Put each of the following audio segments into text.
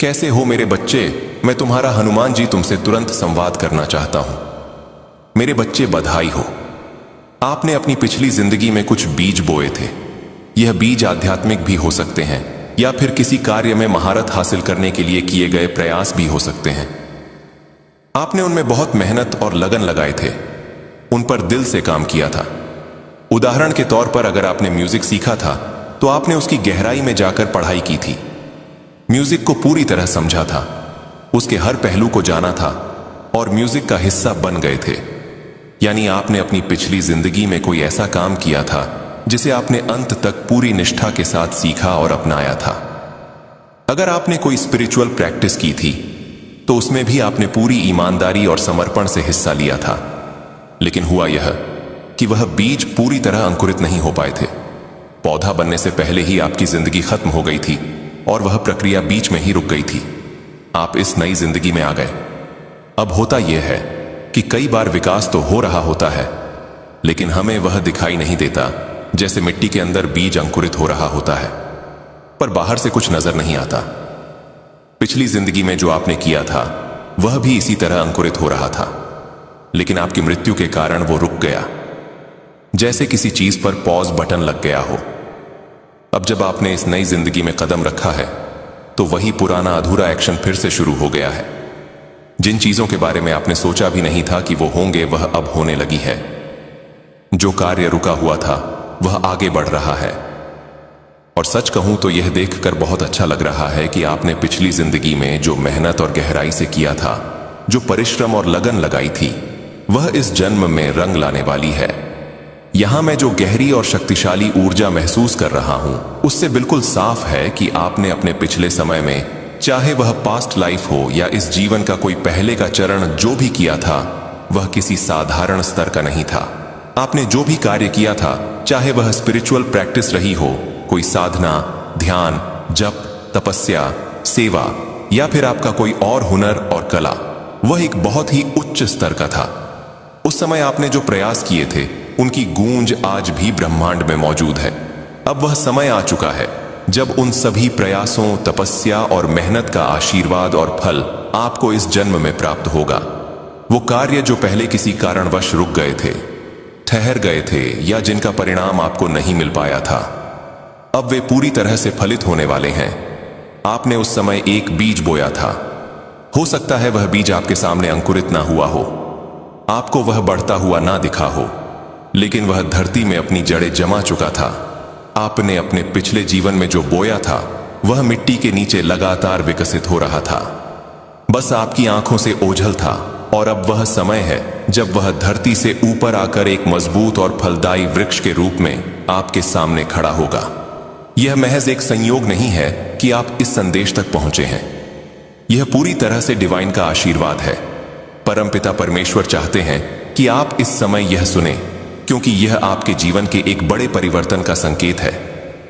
कैसे हो मेरे बच्चे? मैं तुम्हारा हनुमान जी तुमसे तुरंत संवाद करना चाहता हूं। मेरे बच्चे, बधाई हो। आपने अपनी पिछली जिंदगी में कुछ बीज बोए थे। यह बीज आध्यात्मिक भी हो सकते हैं या फिर किसी कार्य में महारत हासिल करने के लिए किए गए प्रयास भी हो सकते हैं। आपने उनमें बहुत मेहनत और लगन लगाए थे, उन पर दिल से काम किया था। उदाहरण के तौर पर अगर आपने म्यूजिक सीखा था तो आपने उसकी गहराई में जाकर पढ़ाई की थी, म्यूजिक को पूरी तरह समझा था, उसके हर पहलू को जाना था और म्यूजिक का हिस्सा बन गए थे। यानी आपने अपनी पिछली जिंदगी में कोई ऐसा काम किया था जिसे आपने अंत तक पूरी निष्ठा के साथ सीखा और अपनाया था। अगर आपने कोई स्पिरिचुअल प्रैक्टिस की थी तो उसमें भी आपने पूरी ईमानदारी और समर्पण से हिस्सा लिया था। लेकिन हुआ यह कि वह बीज पूरी तरह अंकुरित नहीं हो पाए थे। पौधा बनने से पहले ही आपकी जिंदगी खत्म हो गई थी और वह प्रक्रिया बीच में ही रुक गई थी। आप इस नई जिंदगी में आ गए। अब होता यह है कि कई बार विकास तो हो रहा होता है, लेकिन हमें वह दिखाई नहीं देता, जैसे मिट्टी के अंदर बीज अंकुरित हो रहा होता है पर बाहर से कुछ नजर नहीं आता। पिछली जिंदगी में जो आपने किया था वह भी इसी तरह अंकुरित हो रहा था, लेकिन आपकी मृत्यु के कारण वो रुक गया, जैसे किसी चीज पर पॉज बटन लग गया हो। अब जब आपने इस नई जिंदगी में कदम रखा है तो वही पुराना अधूरा एक्शन फिर से शुरू हो गया है। जिन चीजों के बारे में आपने सोचा भी नहीं था कि वो होंगे, वह अब होने लगी है। जो कार्य रुका हुआ था वह आगे बढ़ रहा है। और सच कहूं तो यह देखकर बहुत अच्छा लग रहा है कि आपने पिछली जिंदगी में जो मेहनत और गहराई से किया था, जो परिश्रम और लगन लगाई थी, वह इस जन्म में रंग लाने वाली है। यहां मैं जो गहरी और शक्तिशाली ऊर्जा महसूस कर रहा हूं, उससे बिल्कुल साफ है कि आपने अपने पिछले समय में, चाहे वह पास्ट लाइफ हो या इस जीवन का कोई पहले का चरण, जो भी किया था वह किसी साधारण स्तर का नहीं था। आपने जो भी कार्य किया था, चाहे वह स्पिरिचुअल प्रैक्टिस रही हो, कोई साधना, ध्यान, जप, तपस्या, सेवा या फिर आपका कोई और हुनर और कला, वह एक बहुत ही उच्च स्तर का था। उस समय आपने जो प्रयास किए थे उनकी गूंज आज भी ब्रह्मांड में मौजूद है। अब वह समय आ चुका है जब उन सभी प्रयासों, तपस्या और मेहनत का आशीर्वाद और फल आपको इस जन्म में प्राप्त होगा। वो कार्य जो पहले किसी कारणवश रुक गए थे, ठहर गए थे या जिनका परिणाम आपको नहीं मिल पाया था, अब वे पूरी तरह से फलित होने वाले हैं। आपने उस समय एक बीज बोया था। हो सकता है वह बीज आपके सामने अंकुरित ना हुआ हो, आपको वह बढ़ता हुआ ना दिखा हो, लेकिन वह धरती में अपनी जड़ें जमा चुका था। आपने अपने पिछले जीवन में जो बोया था वह मिट्टी के नीचे लगातार विकसित हो रहा था, बस आपकी आंखों से ओझल था। और अब वह समय है जब वह धरती से ऊपर आकर एक मजबूत और फलदायी वृक्ष के रूप में आपके सामने खड़ा होगा। यह महज एक संयोग नहीं है कि आप इस संदेश तक पहुंचे हैं, यह पूरी तरह से डिवाइन का आशीर्वाद है। परमपिता परमेश्वर चाहते हैं कि आप इस समय यह सुने, क्योंकि यह आपके जीवन के एक बड़े परिवर्तन का संकेत है।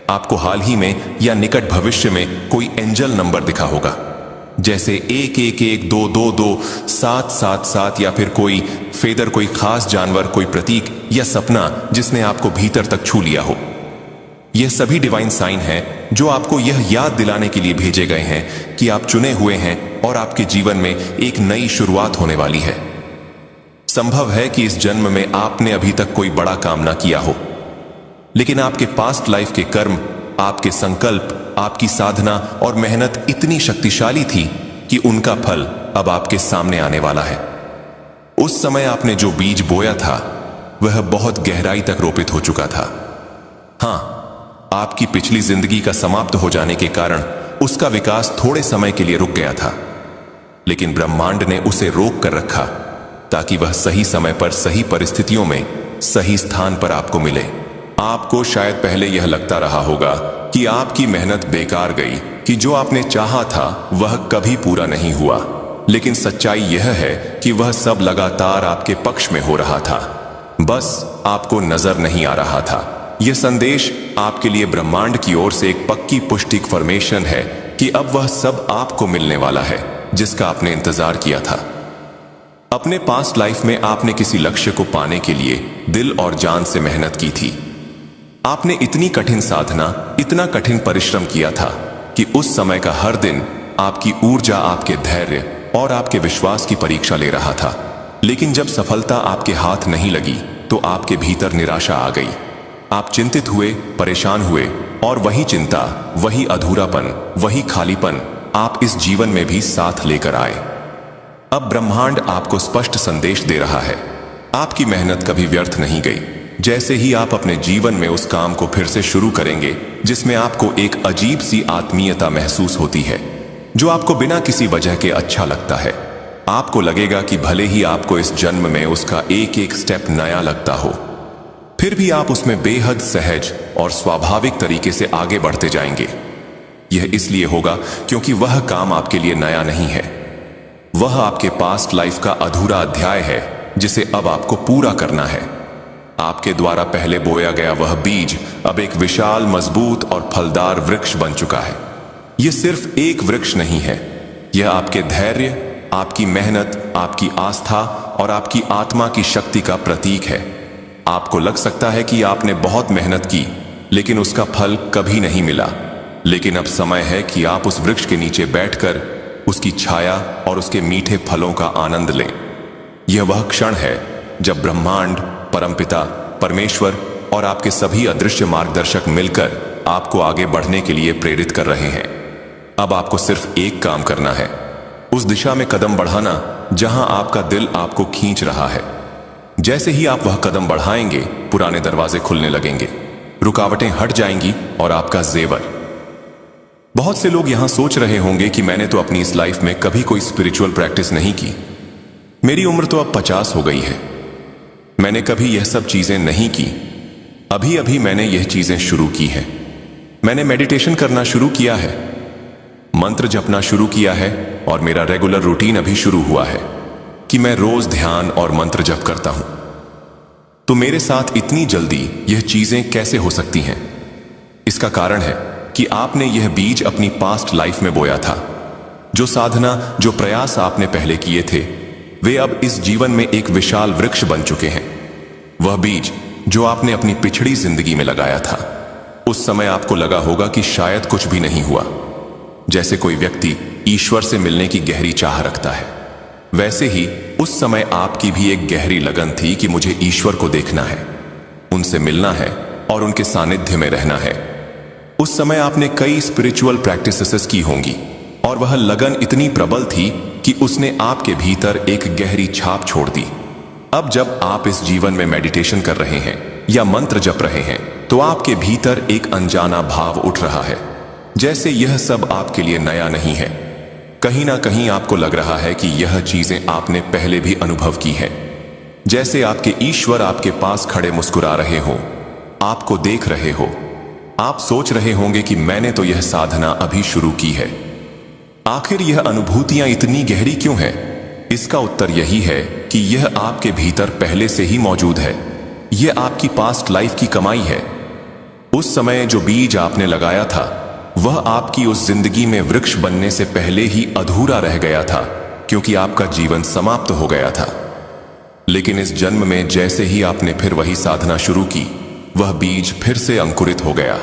आपको हाल ही में या निकट भविष्य में कोई एंजल नंबर दिखा होगा, जैसे 11122777 या फिर कोई फेदर, कोई खास जानवर, कोई प्रतीक या सपना जिसने आपको भीतर तक छू लिया हो। यह सभी डिवाइन साइन हैं जो आपको यह याद दिलाने के लिए भेजे गए हैं कि आप चुने हुए हैं और आपके जीवन में एक नई शुरुआत होने वाली है। संभव है कि इस जन्म में आपने अभी तक कोई बड़ा काम ना किया हो, लेकिन आपके पास्ट लाइफ के कर्म, आपके संकल्प, आपकी साधना और मेहनत इतनी शक्तिशाली थी कि उनका फल अब आपके सामने आने वाला है। उस समय आपने जो बीज बोया था वह बहुत गहराई तक रोपित हो चुका था। हां, आपकी पिछली जिंदगी का समाप्त हो जाने के कारण उसका विकास थोड़े समय के लिए रुक गया था, लेकिन ब्रह्मांड ने उसे रोक कर रखा ताकि वह सही समय पर, सही परिस्थितियों में, सही स्थान पर आपको मिले। आपको शायद पहले यह लगता रहा होगा कि आपकी मेहनत बेकार गई, कि जो आपने चाहा था वह कभी पूरा नहीं हुआ, लेकिन सच्चाई यह है कि वह सब लगातार आपके पक्ष में हो रहा था, बस आपको नजर नहीं आ रहा था। यह संदेश आपके लिए ब्रह्मांड की ओर से एक पक्की पुष्टि फॉर्मेशन है कि अब वह सब आपको मिलने वाला है जिसका आपने इंतजार किया था। अपने पास्ट लाइफ में आपने किसी लक्ष्य को पाने के लिए दिल और जान से मेहनत की थी। आपने इतनी कठिन साधना, इतना कठिन परिश्रम किया था कि उस समय का हर दिन आपकी ऊर्जा, आपके धैर्य और आपके विश्वास की परीक्षा ले रहा था। लेकिन जब सफलता आपके हाथ नहीं लगी तो आपके भीतर निराशा आ गई। आप चिंतित हुए, परेशान हुए और वही चिंता, वही अधूरापन, वही खालीपन आप इस जीवन में भी साथ लेकर आए। अब ब्रह्मांड आपको स्पष्ट संदेश दे रहा है, आपकी मेहनत कभी व्यर्थ नहीं गई। जैसे ही आप अपने जीवन में उस काम को फिर से शुरू करेंगे जिसमें आपको एक अजीब सी आत्मीयता महसूस होती है, जो आपको बिना किसी वजह के अच्छा लगता है, आपको लगेगा कि भले ही आपको इस जन्म में उसका एक एक स्टेप नया लगता हो, फिर भी आप उसमें बेहद सहज और स्वाभाविक तरीके से आगे बढ़ते जाएंगे। यह इसलिए होगा क्योंकि वह काम आपके लिए नया नहीं है, वह आपके पास्ट लाइफ का अधूरा अध्याय है जिसे अब आपको पूरा करना है। आपके द्वारा पहले बोया गया वह बीज अब एक विशाल, मजबूत और फलदार वृक्ष बन चुका है। यह सिर्फ एक वृक्ष नहीं है, यह आपके धैर्य, आपकी मेहनत, आपकी आस्था और आपकी आत्मा की शक्ति का प्रतीक है। आपको लग सकता है कि आपने बहुत मेहनत की लेकिन उसका फल कभी नहीं मिला, लेकिन अब समय है कि आप उस वृक्ष के नीचे बैठकर उसकी छाया और उसके मीठे फलों का आनंद लें। यह वह क्षण है जब ब्रह्मांड, परमपिता, परमेश्वर और आपके सभी अदृश्य मार्गदर्शक मिलकर आपको आगे बढ़ने के लिए प्रेरित कर रहे हैं। अब आपको सिर्फ एक काम करना है, उस दिशा में कदम बढ़ाना जहां आपका दिल आपको खींच रहा है। जैसे ही आप वह कदम बढ़ाएंगे, पुराने दरवाजे खुलने लगेंगे, रुकावटें हट जाएंगी और आपका जेवर। बहुत से लोग यहां सोच रहे होंगे कि मैंने तो अपनी इस लाइफ में कभी कोई स्पिरिचुअल प्रैक्टिस नहीं की, मेरी उम्र तो अब 50 हो गई है, मैंने कभी यह सब चीजें नहीं की, अभी अभी मैंने यह चीजें शुरू की हैं, मैंने मेडिटेशन करना शुरू किया है, मंत्र जपना शुरू किया है और मेरा रेगुलर रूटीन अभी शुरू हुआ है कि मैं रोज ध्यान और मंत्र जप करता हूं। तो मेरे साथ इतनी जल्दी यह चीजें कैसे हो सकती हैं? इसका कारण है कि आपने यह बीज अपनी पास्ट लाइफ में बोया था। जो साधना, जो प्रयास आपने पहले किए थे, वे अब इस जीवन में एक विशाल वृक्ष बन चुके हैं। वह बीज जो आपने अपनी पिछड़ी जिंदगी में लगाया था, उस समय आपको लगा होगा कि शायद कुछ भी नहीं हुआ। जैसे कोई व्यक्ति ईश्वर से मिलने की गहरी चाह रखता है, वैसे ही उस समय आपकी भी एक गहरी लगन थी कि मुझे ईश्वर को देखना है, उनसे मिलना है और उनके सानिध्य में रहना है। उस समय आपने कई स्पिरिचुअल प्रैक्टिसेस की होंगी और वह लगन इतनी प्रबल थी कि उसने आपके भीतर एक गहरी छाप छोड़ दी। अब जब आप इस जीवन में मेडिटेशन कर रहे हैं या मंत्र जप रहे हैं, तो आपके भीतर एक अनजाना भाव उठ रहा है, जैसे यह सब आपके लिए नया नहीं है। कहीं ना कहीं आपको लग रहा है कि यह चीजें आपने पहले भी अनुभव की है, जैसे आपके ईश्वर आपके पास खड़े मुस्कुरा रहे हो, आपको देख रहे हो। आप सोच रहे होंगे कि मैंने तो यह साधना अभी शुरू की है, आखिर यह अनुभूतियां इतनी गहरी क्यों है? इसका उत्तर यही है कि यह आपके भीतर पहले से ही मौजूद है। यह आपकी पास्ट लाइफ की कमाई है। उस समय जो बीज आपने लगाया था, वह आपकी उस जिंदगी में वृक्ष बनने से पहले ही अधूरा रह गया था, क्योंकि आपका जीवन समाप्त हो गया था। लेकिन इस जन्म में जैसे ही आपने फिर वही साधना शुरू की, वह बीज फिर से अंकुरित हो गया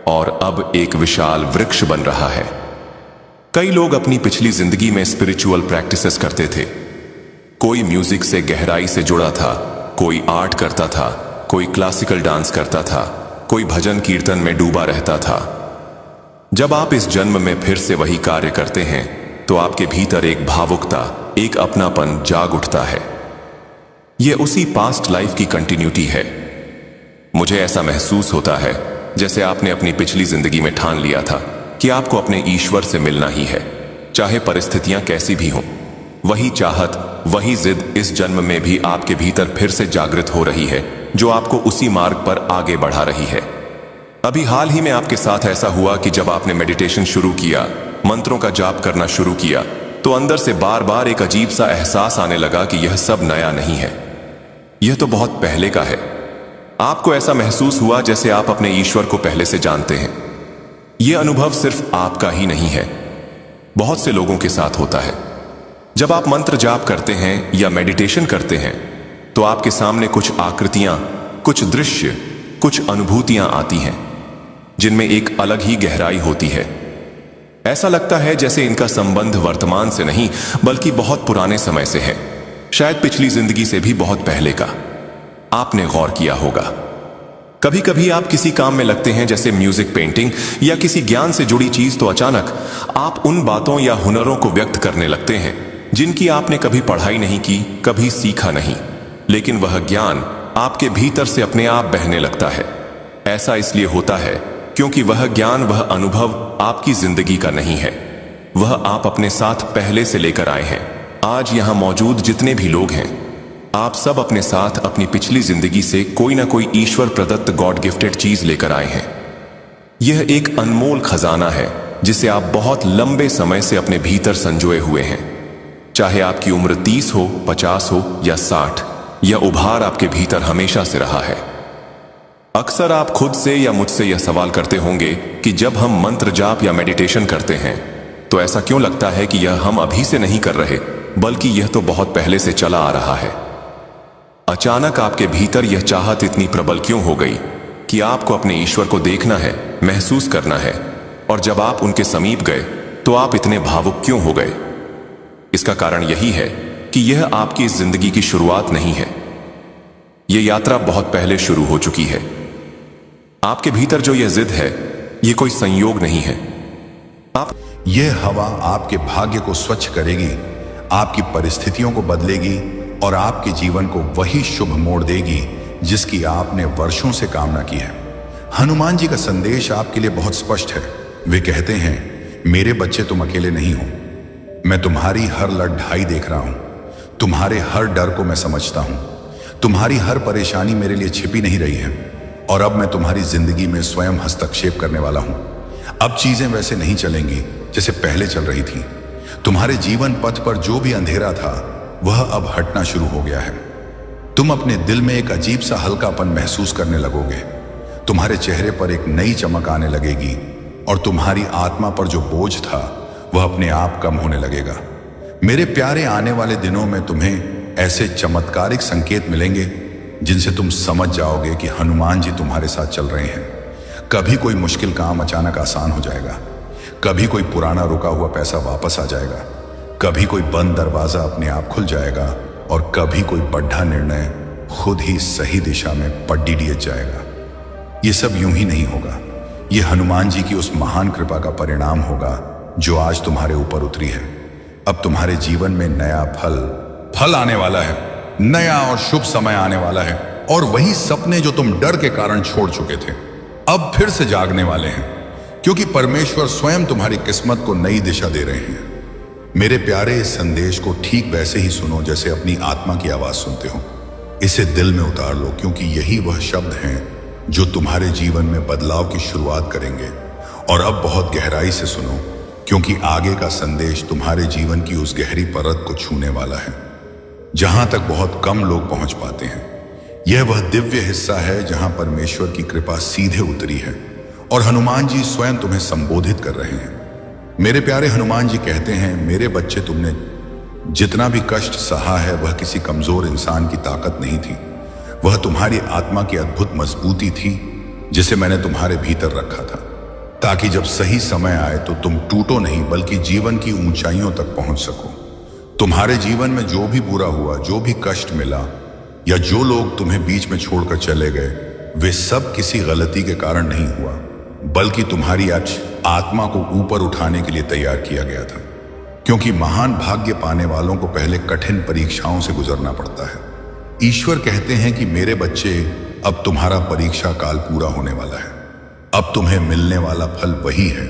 और अब एक विशाल वृक्ष बन रहा है। कई लोग अपनी पिछली जिंदगी में स्पिरिचुअल प्रैक्टिसेस करते थे। कोई म्यूजिक से गहराई से जुड़ा था, कोई आर्ट करता था, कोई क्लासिकल डांस करता था, कोई भजन कीर्तन में डूबा रहता था। जब आप इस जन्म में फिर से वही कार्य करते हैं, तो आपके भीतर एक भावुकता, एक अपनापन जाग उठता है। यह उसी पास्ट लाइफ की कंटिन्यूटी है। मुझे ऐसा महसूस होता है जैसे आपने अपनी पिछली जिंदगी में ठान लिया था कि आपको अपने ईश्वर से मिलना ही है, चाहे परिस्थितियां कैसी भी हों। वही चाहत, वही जिद इस जन्म में भी आपके भीतर फिर से जागृत हो रही है, जो आपको उसी मार्ग पर आगे बढ़ा रही है। अभी हाल ही में आपके साथ ऐसा हुआ कि जब आपने मेडिटेशन शुरू किया, मंत्रों का जाप करना शुरू किया, तो अंदर से बार बार एक अजीब सा एहसास आने लगा कि यह सब नया नहीं है, यह तो बहुत पहले का है। आपको ऐसा महसूस हुआ जैसे आप अपने ईश्वर को पहले से जानते हैं। यह अनुभव सिर्फ आपका ही नहीं है, बहुत से लोगों के साथ होता है। जब आप मंत्र जाप करते हैं या मेडिटेशन करते हैं, तो आपके सामने कुछ आकृतियां, कुछ दृश्य, कुछ अनुभूतियां आती हैं, जिनमें एक अलग ही गहराई होती है। ऐसा लगता है जैसे इनका संबंध वर्तमान से नहीं बल्कि बहुत पुराने समय से है, शायद पिछली जिंदगी से भी बहुत पहले का। आपने गौर किया होगा, कभी कभी आप किसी काम में लगते हैं जैसे म्यूजिक, पेंटिंग या किसी ज्ञान से जुड़ी चीज, तो अचानक आप उन बातों या हुनरों को व्यक्त करने लगते हैं जिनकी आपने कभी पढ़ाई नहीं की, कभी सीखा नहीं, लेकिन वह ज्ञान आपके भीतर से अपने आप बहने लगता है। ऐसा इसलिए होता है क्योंकि वह ज्ञान, वह अनुभव आपकी जिंदगी का नहीं है, वह आप अपने साथ पहले से लेकर आए हैं। आज यहां मौजूद जितने भी लोग हैं, आप सब अपने साथ अपनी पिछली जिंदगी से कोई ना कोई ईश्वर प्रदत्त, गॉड गिफ्टेड चीज लेकर आए हैं। यह एक अनमोल खजाना है जिसे आप बहुत लंबे समय से अपने भीतर संजोए हुए हैं। चाहे आपकी उम्र 30 हो, 50 हो या 60, यह उभार आपके भीतर हमेशा से रहा है। अक्सर आप खुद से या मुझसे यह सवाल करते होंगे कि जब हम मंत्र जाप या मेडिटेशन करते हैं तो ऐसा क्यों लगता है कि यह हम अभी से नहीं कर रहे, बल्कि यह तो बहुत पहले से चला आ रहा है। अचानक आपके भीतर यह चाहत इतनी प्रबल क्यों हो गई कि आपको अपने ईश्वर को देखना है, महसूस करना है, और जब आप उनके समीप गए तो आप इतने भावुक क्यों हो गए? इसका कारण यही है कि यह आपकी इस जिंदगी की शुरुआत नहीं है, यह यात्रा बहुत पहले शुरू हो चुकी है। आपके भीतर जो यह जिद है, यह कोई संयोग नहीं है। यह हवा आपके भाग्य को स्वच्छ करेगी, आपकी परिस्थितियों को बदलेगी और आपके जीवन को वही शुभ मोड़ देगी जिसकी आपने वर्षों से कामना की है। हनुमान जी का संदेश आपके लिए बहुत स्पष्ट है। वे कहते हैं, मेरे बच्चे, तुम अकेले नहीं हो। मैं तुम्हारी हर लड़ाई देख रहा हूं, तुम्हारे हर डर को मैं समझता हूं, तुम्हारी हर परेशानी मेरे लिए छिपी नहीं रही है, और अब मैं तुम्हारी जिंदगी में स्वयं हस्तक्षेप करने वाला हूं। अब चीजें वैसे नहीं चलेंगी जैसे पहले चल रही थी। तुम्हारे जीवन पथ पर जो भी अंधेरा था वह अब हटना शुरू हो गया है। तुम अपने दिल में एक अजीब सा हल्कापन महसूस करने लगोगे, तुम्हारे चेहरे पर एक नई चमक आने लगेगी और तुम्हारी आत्मा पर जो बोझ था वह अपने आप कम होने लगेगा। मेरे प्यारे, आने वाले दिनों में तुम्हें ऐसे चमत्कारिक संकेत मिलेंगे जिनसे तुम समझ जाओगे कि हनुमान जी तुम्हारे साथ चल रहे हैं। कभी कोई मुश्किल काम अचानक आसान हो जाएगा, कभी कोई पुराना रुका हुआ पैसा वापस आ जाएगा, कभी कोई बंद दरवाजा अपने आप खुल जाएगा, और कभी कोई बड़ा निर्णय खुद ही सही दिशा में पड्डी दिए जाएगा। ये सब यूं ही नहीं होगा, ये हनुमान जी की उस महान कृपा का परिणाम होगा जो आज तुम्हारे ऊपर उतरी है। अब तुम्हारे जीवन में नया फल आने वाला है, नया और शुभ समय आने वाला है, और वही सपने जो तुम डर के कारण छोड़ चुके थे अब फिर से जागने वाले हैं, क्योंकि परमेश्वर स्वयं तुम्हारी किस्मत को नई दिशा दे रहे हैं। मेरे प्यारे, इस संदेश को ठीक वैसे ही सुनो जैसे अपनी आत्मा की आवाज सुनते हो। इसे दिल में उतार लो, क्योंकि यही वह शब्द हैं जो तुम्हारे जीवन में बदलाव की शुरुआत करेंगे। और अब बहुत गहराई से सुनो, क्योंकि आगे का संदेश तुम्हारे जीवन की उस गहरी परत को छूने वाला है जहां तक बहुत कम लोग पहुंच पाते हैं। यह वह दिव्य हिस्सा है जहां परमेश्वर की कृपा सीधे उतरी है और हनुमान जी स्वयं तुम्हें संबोधित कर रहे हैं। मेरे प्यारे, हनुमान जी कहते हैं, मेरे बच्चे, तुमने जितना भी कष्ट सहा है वह किसी कमजोर इंसान की ताकत नहीं थी, वह तुम्हारी आत्मा की अद्भुत मजबूती थी जिसे मैंने तुम्हारे भीतर रखा था, ताकि जब सही समय आए तो तुम टूटो नहीं बल्कि जीवन की ऊंचाइयों तक पहुंच सको। तुम्हारे जीवन में जो भी बुरा हुआ, जो भी कष्ट मिला, या जो लोग तुम्हें बीच में छोड़कर चले गए, वे सब किसी गलती के कारण नहीं हुआ, बल्कि तुम्हारी आत्मा को ऊपर उठाने के लिए तैयार किया गया था। क्योंकि महान भाग्य पाने वालों को पहले कठिन परीक्षाओं से गुजरना पड़ता है। ईश्वर कहते हैं कि मेरे बच्चे, अब तुम्हारा परीक्षा काल पूरा होने वाला है। अब तुम्हें मिलने वाला फल वही है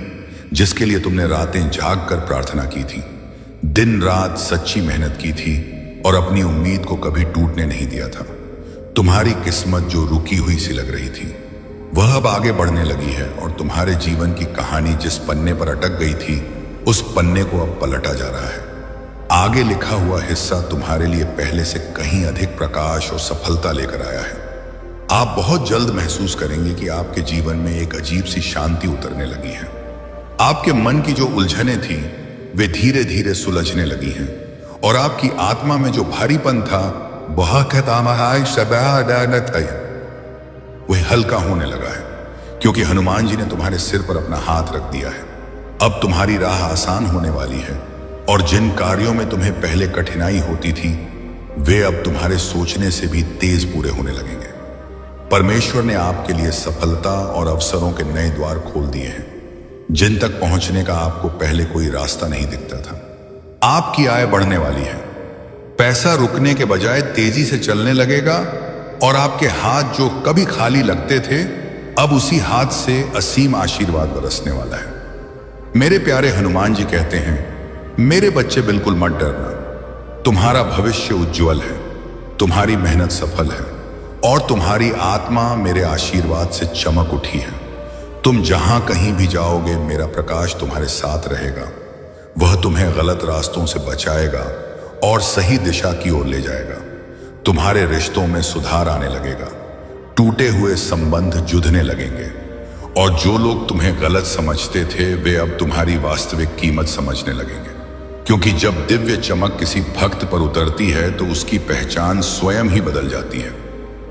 जिसके लिए तुमने रातें जाग कर प्रार्थना की थी, दिन रात सच्ची मेहनत की थी और अपनी उम्मीद को कभी टूटने नहीं दिया था। तुम्हारी किस्मत जो रुकी हुई सी लग रही थी वह अब आगे बढ़ने लगी है, और तुम्हारे जीवन की कहानी जिस पन्ने पर अटक गई थी उस पन्ने को अब पलटा जा रहा है। आगे लिखा हुआ हिस्सा तुम्हारे लिए पहले से कहीं अधिक प्रकाश और सफलता लेकर आया है। आप बहुत जल्द महसूस करेंगे कि आपके जीवन में एक अजीब सी शांति उतरने लगी है। आपके मन की जो उलझनें थी वे धीरे धीरे सुलझने लगी हैं, और आपकी आत्मा में जो भारीपन था वह हल्का होने लगा है, क्योंकि हनुमान जी ने तुम्हारे सिर पर अपना हाथ रख दिया है। अब तुम्हारी राह आसान होने वाली है और जिन कार्यों में तुम्हें पहले कठिनाई होती थी वे अब तुम्हारे सोचने से भी तेज पूरे होने लगेंगे। परमेश्वर ने आपके लिए सफलता और अवसरों के नए द्वार खोल दिए हैं जिन तक पहुंचने का आपको पहले कोई रास्ता नहीं दिखता था। आपकी आय बढ़ने वाली है, पैसा रुकने के बजाय तेजी से चलने लगेगा और आपके हाथ जो कभी खाली लगते थे अब उसी हाथ से असीम आशीर्वाद बरसने वाला है। मेरे प्यारे हनुमान जी कहते हैं, मेरे बच्चे बिल्कुल मत डरना, तुम्हारा भविष्य उज्जवल है, तुम्हारी मेहनत सफल है और तुम्हारी आत्मा मेरे आशीर्वाद से चमक उठी है। तुम जहां कहीं भी जाओगे मेरा प्रकाश तुम्हारे साथ रहेगा, वह तुम्हें गलत रास्तों से बचाएगा और सही दिशा की ओर ले जाएगा। तुम्हारे रिश्तों में सुधार आने लगेगा, टूटे हुए संबंध जुड़ने लगेंगे और जो लोग तुम्हें गलत समझते थे वे अब तुम्हारी वास्तविक कीमत समझने लगेंगे। क्योंकि जब दिव्य चमक किसी भक्त पर उतरती है तो उसकी पहचान स्वयं ही बदल जाती है।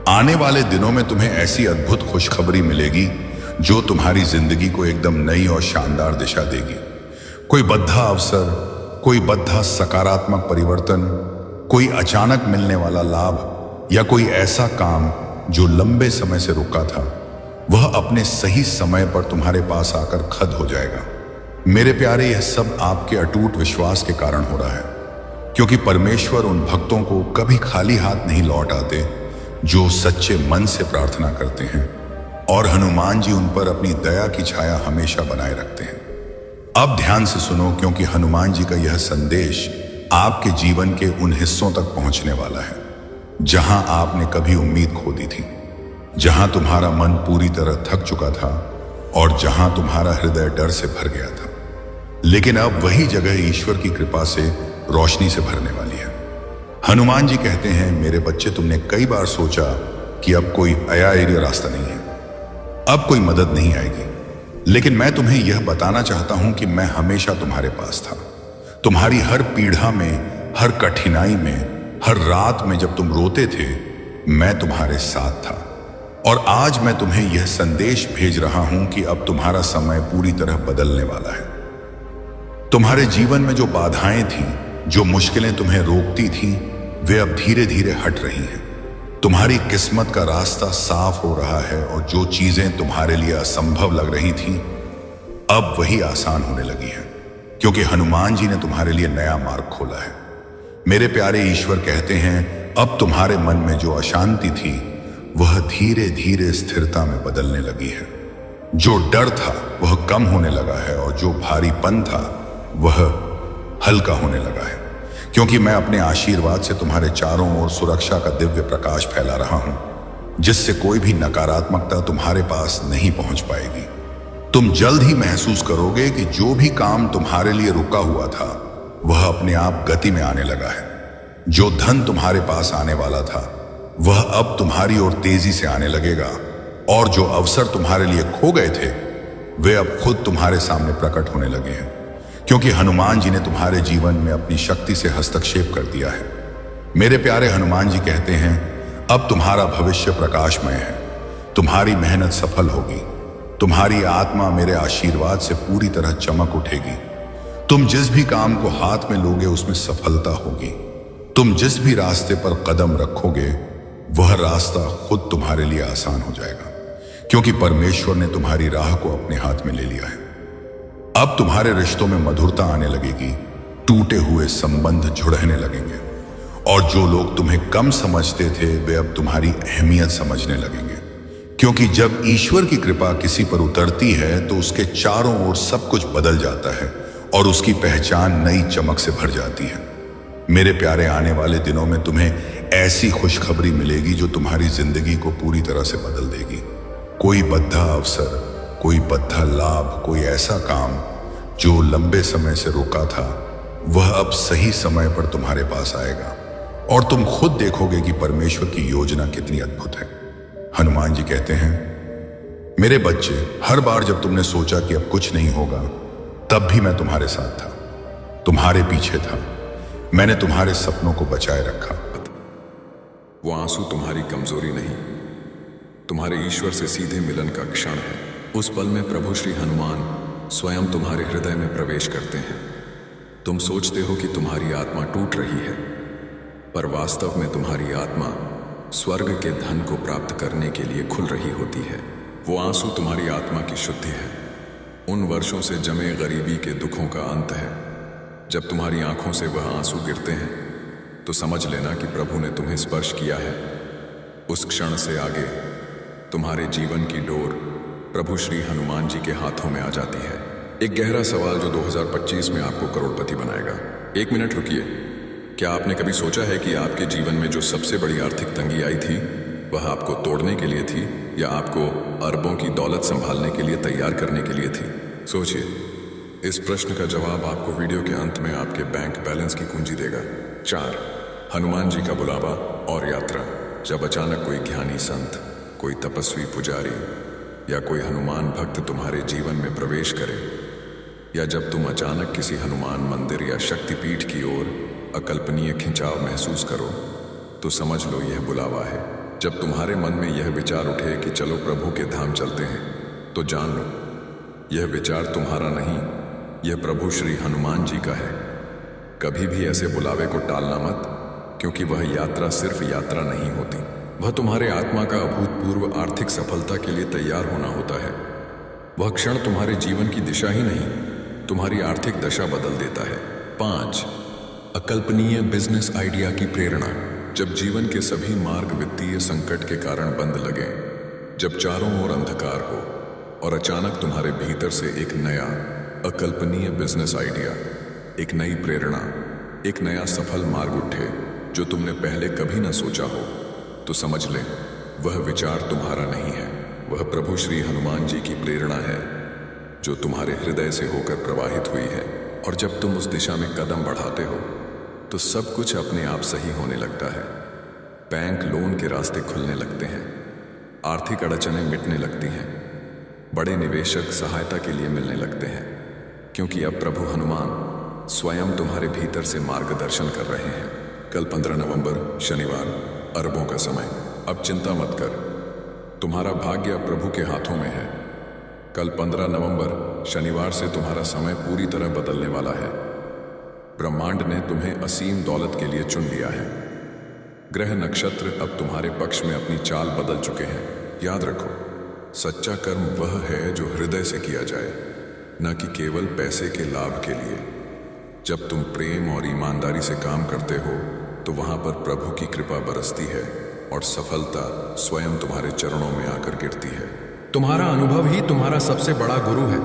आने वाले दिनों में तुम्हें ऐसी अद्भुत खुशखबरी मिलेगी जो तुम्हारी जिंदगी को एकदम नई और शानदार दिशा देगी। कोई बद्धा अवसर, कोई बद्धा सकारात्मक परिवर्तन, कोई अचानक मिलने वाला लाभ या कोई ऐसा काम जो लंबे समय से रुका था वह अपने सही समय पर तुम्हारे पास आकर खद हो जाएगा। मेरे प्यारे, यह सब आपके अटूट विश्वास के कारण हो रहा है, क्योंकि परमेश्वर उन भक्तों को कभी खाली हाथ नहीं लौट आते जो सच्चे मन से प्रार्थना करते हैं और हनुमान जी उन पर अपनी दया की छाया हमेशा बनाए रखते हैं। अब ध्यान से सुनो, क्योंकि हनुमान जी का यह संदेश आपके जीवन के उन हिस्सों तक पहुंचने वाला है जहां आपने कभी उम्मीद खो दी थी, जहां तुम्हारा मन पूरी तरह थक चुका था और जहां तुम्हारा हृदय डर से भर गया था। लेकिन अब वही जगह ईश्वर की कृपा से रोशनी से भरने वाली है। हनुमान जी कहते हैं, मेरे बच्चे, तुमने कई बार सोचा कि अब कोई आया रास्ता नहीं है, अब कोई मदद नहीं आएगी, लेकिन मैं तुम्हें यह बताना चाहता हूं कि मैं हमेशा तुम्हारे पास था। तुम्हारी हर पीड़ा में, हर कठिनाई में, हर रात में जब तुम रोते थे मैं तुम्हारे साथ था। और आज मैं तुम्हें यह संदेश भेज रहा हूं कि अब तुम्हारा समय पूरी तरह बदलने वाला है। तुम्हारे जीवन में जो बाधाएं थीं, जो मुश्किलें तुम्हें रोकती थीं, वे अब धीरे धीरे हट रही हैं। तुम्हारी किस्मत का रास्ता साफ हो रहा है और जो चीजें तुम्हारे लिए असंभव लग रही थीं, अब वही आसान होने लगी है, क्योंकि हनुमान जी ने तुम्हारे लिए नया मार्ग खोला है। मेरे प्यारे, ईश्वर कहते हैं, अब तुम्हारे मन में जो अशांति थी वह धीरे धीरे स्थिरता में बदलने लगी है। जो डर था वह कम होने लगा है और जो भारीपन था वह हल्का होने लगा है, क्योंकि मैं अपने आशीर्वाद से तुम्हारे चारों ओर सुरक्षा का दिव्य प्रकाश फैला रहा हूं, जिससे कोई भी नकारात्मकता तुम्हारे पास नहीं पहुंच पाएगी। तुम जल्द ही महसूस करोगे कि जो भी काम तुम्हारे लिए रुका हुआ था वह अपने आप गति में आने लगा है। जो धन तुम्हारे पास आने वाला था वह अब तुम्हारी ओर तेजी से आने लगेगा और जो अवसर तुम्हारे लिए खो गए थे वे अब खुद तुम्हारे सामने प्रकट होने लगे हैं, क्योंकि हनुमान जी ने तुम्हारे जीवन में अपनी शक्ति से हस्तक्षेप कर दिया है। मेरे प्यारे, हनुमान जी कहते हैं, अब तुम्हारा भविष्य प्रकाशमय है, तुम्हारी मेहनत सफल होगी, तुम्हारी आत्मा मेरे आशीर्वाद से पूरी तरह चमक उठेगी। तुम जिस भी काम को हाथ में लोगे उसमें सफलता होगी। तुम जिस भी रास्ते पर कदम रखोगे वह रास्ता खुद तुम्हारे लिए आसान हो जाएगा, क्योंकि परमेश्वर ने तुम्हारी राह को अपने हाथ में ले लिया है। अब तुम्हारे रिश्तों में मधुरता आने लगेगी, टूटे हुए संबंध जुड़ने लगेंगे और जो लोग तुम्हें कम समझते थे वे अब तुम्हारी अहमियत समझने लगेंगे, क्योंकि जब ईश्वर की कृपा किसी पर उतरती है तो उसके चारों ओर सब कुछ बदल जाता है और उसकी पहचान नई चमक से भर जाती है। मेरे प्यारे, आने वाले दिनों में तुम्हें ऐसी खुशखबरी मिलेगी जो तुम्हारी जिंदगी को पूरी तरह से बदल देगी। कोई बद्धा अवसर, कोई बद्धा लाभ, कोई ऐसा काम जो लंबे समय से रुका था वह अब सही समय पर तुम्हारे पास आएगा और तुम खुद देखोगे कि परमेश्वर की योजना कितनी अद्भुत है। हनुमान जी कहते हैं, मेरे बच्चे, हर बार जब तुमने सोचा कि अब कुछ नहीं होगा तब भी मैं तुम्हारे साथ था, तुम्हारे पीछे था, मैंने तुम्हारे सपनों को बचाए रखा। वो आंसू तुम्हारी कमजोरी नहीं, तुम्हारे ईश्वर से सीधे मिलन का क्षण है। उस पल में प्रभु श्री हनुमान स्वयं तुम्हारे हृदय में प्रवेश करते हैं। तुम सोचते हो कि तुम्हारी आत्मा टूट रही है, पर वास्तव में तुम्हारी आत्मा स्वर्ग के धन को प्राप्त करने के लिए खुल रही होती है। वो आंसू तुम्हारी आत्मा की शुद्धि है, उन वर्षों से जमे गरीबी के दुखों का अंत है। जब तुम्हारी आंखों से वह आंसू गिरते हैं तो समझ लेना कि प्रभु ने तुम्हें स्पर्श किया है। उस क्षण से आगे तुम्हारे जीवन की डोर प्रभु श्री हनुमान जी के हाथों में आ जाती है। एक गहरा सवाल जो 2025 में आपको करोड़पति बनाएगा। 1 मिनट रुकिए। क्या आपने कभी सोचा है कि आपके जीवन में जो सबसे बड़ी आर्थिक तंगी आई थी वह आपको तोड़ने के लिए थी या आपको अरबों की दौलत संभालने के लिए तैयार करने के लिए थी? सोचिए। इस प्रश्न का जवाब आपको वीडियो के अंत में आपके बैंक बैलेंस की कुंजी देगा। 4. हनुमान जी का बुलावा और यात्रा। जब अचानक कोई ज्ञानी संत, कोई तपस्वी पुजारी या कोई हनुमान भक्त तुम्हारे जीवन में प्रवेश करे, या जब तुम अचानक किसी हनुमान मंदिर या शक्तिपीठ की ओर अकल्पनीय खिंचाव महसूस करो, तो समझ लो यह बुलावा है। जब तुम्हारे मन में यह विचार उठे कि चलो प्रभु के धाम चलते हैं, तो जान लो यह विचार तुम्हारा नहीं, यह प्रभु श्री हनुमान जी का है। कभी भी ऐसे बुलावे को टालना मत, क्योंकि वह यात्रा सिर्फ यात्रा नहीं होती, वह तुम्हारे आत्मा का अभूतपूर्व आर्थिक सफलता के लिए तैयार होना होता है। वह क्षण तुम्हारे जीवन की दिशा ही नहीं, तुम्हारी आर्थिक दशा बदल देता है। 5. अकल्पनीय बिजनेस आइडिया की प्रेरणा। जब जीवन के सभी मार्ग वित्तीय संकट के कारण बंद लगे, जब चारों ओर अंधकार हो और अचानक तुम्हारे भीतर से एक नया अकल्पनीय बिजनेस आइडिया, एक नई प्रेरणा, एक नया सफल मार्ग उठे जो तुमने पहले कभी न सोचा हो, तो समझ ले वह विचार तुम्हारा नहीं है, वह प्रभु श्री हनुमान जी की प्रेरणा है जो तुम्हारे हृदय से होकर प्रवाहित हुई है। और जब तुम उस दिशा में कदम बढ़ाते हो तो सब कुछ अपने आप सही होने लगता है। बैंक लोन के रास्ते खुलने लगते हैं, आर्थिक अड़चनें मिटने लगती हैं, बड़े निवेशक सहायता के लिए मिलने लगते हैं, क्योंकि अब प्रभु हनुमान स्वयं तुम्हारे भीतर से मार्गदर्शन कर रहे हैं। कल 15 नवंबर शनिवार, अरबों का समय। अब चिंता मत कर, तुम्हारा भाग्य अब प्रभु के हाथों में है। कल 15 नवंबर शनिवार से तुम्हारा समय पूरी तरह बदलने वाला है। ब्रह्मांड ने तुम्हें असीम दौलत के लिए चुन लिया है। ग्रह नक्षत्र अब तुम्हारे पक्ष में अपनी चाल बदल चुके हैं। याद रखो, सच्चा कर्म वह है जो हृदय से किया जाए, न कि केवल पैसे के लाभ के लिए। जब तुम प्रेम और ईमानदारी से काम करते हो तो वहां पर प्रभु की कृपा बरसती है और सफलता स्वयं तुम्हारे चरणों में आकर गिरती है। तुम्हारा अनुभव ही तुम्हारा सबसे बड़ा गुरु है।